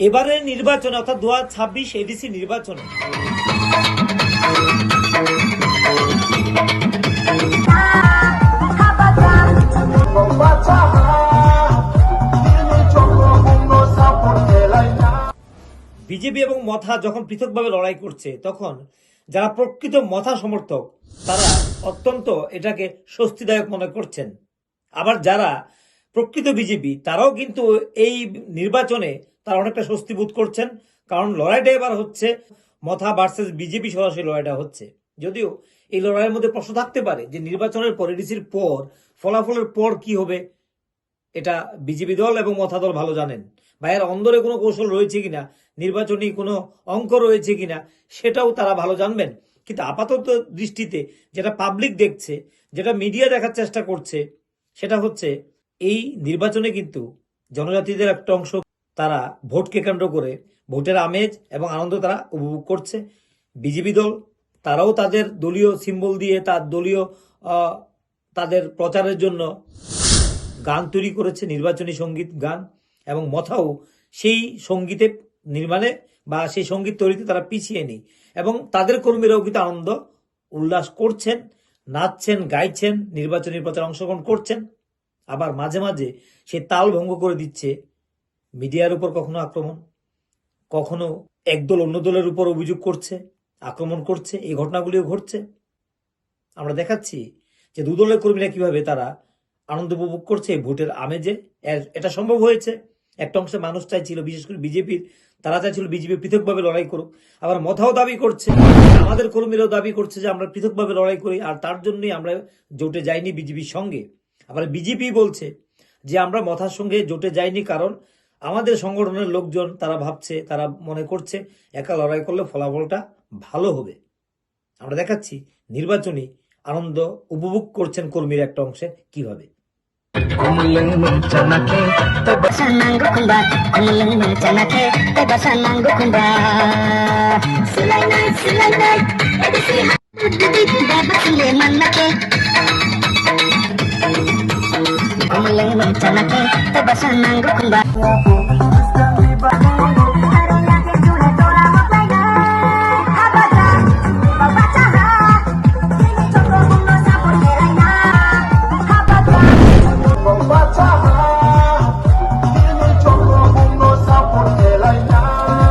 এবারের নির্বাচনে অর্থাৎ 2026 এডিসি নির্বাচনে বিজেপি এবং মথা যখন পৃথকভাবে লড়াই করছে তখন যারা প্রকৃত মথা সমর্থক তারা অত্যন্ত এটাকে স্বস্তিদায়ক মনে করছেন। আবার যারা প্রকৃত বিজেপি তারাও কিন্তু এই নির্বাচনে তারা অনেকটা স্বস্তি বোধ করছেন, কারণ লড়াইটা এবার হচ্ছে মথা ভার্সেস বিজেপি সরাসরি লড়াইটা হচ্ছে। যদিও এই লড়াইয়ের মধ্যে প্রশ্ন থাকতে পারে যে নির্বাচনের পর এডিসির পর ফলাফলের পর কি হবে, এটা বিজেপি দল এবং মথা দল ভালো জানেন। বা এর অন্দরে কোনো কৌশল রয়েছে কিনা, নির্বাচনী কোনো অঙ্ক রয়েছে কিনা, সেটাও তারা ভালো জানবেন। কিন্তু আপাতত দৃষ্টিতে যেটা পাবলিক দেখছে, যেটা মিডিয়া দেখার চেষ্টা করছে, সেটা হচ্ছে এই নির্বাচনে কিন্তু জনজাতিদের একটা অংশ তারা ভোটকে কেন্দ্র করে ভোটের আমেজ এবং আনন্দ তারা উপভোগ করছে। বিজেপি দল তারাও তাদের দলীয় সিম্বল দিয়ে তার দলীয় তাদের প্রচারের জন্য গান তৈরি করেছে, নির্বাচনী সঙ্গীত গান, এবং মথাও সেই সঙ্গীতে নির্মাণে বা সেই সঙ্গীত তৈরিতে তারা পিছিয়ে নেই এবং তাদের কর্মীরাও কিন্তু আনন্দ উল্লাস করছেন, নাচছেন, গাইছেন, নির্বাচনী প্রচার অংশগ্রহণ করছেন। আবার মাঝে মাঝে সে তাল ভঙ্গ করে দিচ্ছে মিডিয়ার উপর, কখনো আক্রমণ, কখনো একদল অন্য দলের উপর অভিযোগ করছে, আক্রমণ করছে। এই ঘটনাগুলিও ঘটছে। আমরা দেখাচ্ছি যে দুদলের কর্মীরা কিভাবে তারা আনন্দ উপভোগ করছে ভোটের আমেজে। এটা সম্ভব হয়েছে। একটা অংশে মানুষ চাইছিল, বিশেষ করে বিজেপির, তারা চাইছিল বিজেপি পৃথকভাবে লড়াই করুক। আবার মথাও দাবি করছে, আমাদের কর্মীরাও দাবি করছে যে আমরা পৃথকভাবে লড়াই করি, আর তার জন্যই আমরা জোটে যাইনি বিজেপির সঙ্গে। আবার বিজেপি বলছে যে আমরা মথার সঙ্গে জোটে যাইনি কারণ আমাদের সংগঠনের লোকজন তারা ভাবছে, তারা মনে করছে একা লড়াই করলে ফলাফলটা ভালো হবে। আমরা দেখাচ্ছি নির্বাচনী আনন্দ উপভোগ করছেন কর্মীর একটা অংশে কিভাবে। Chanake, te vas a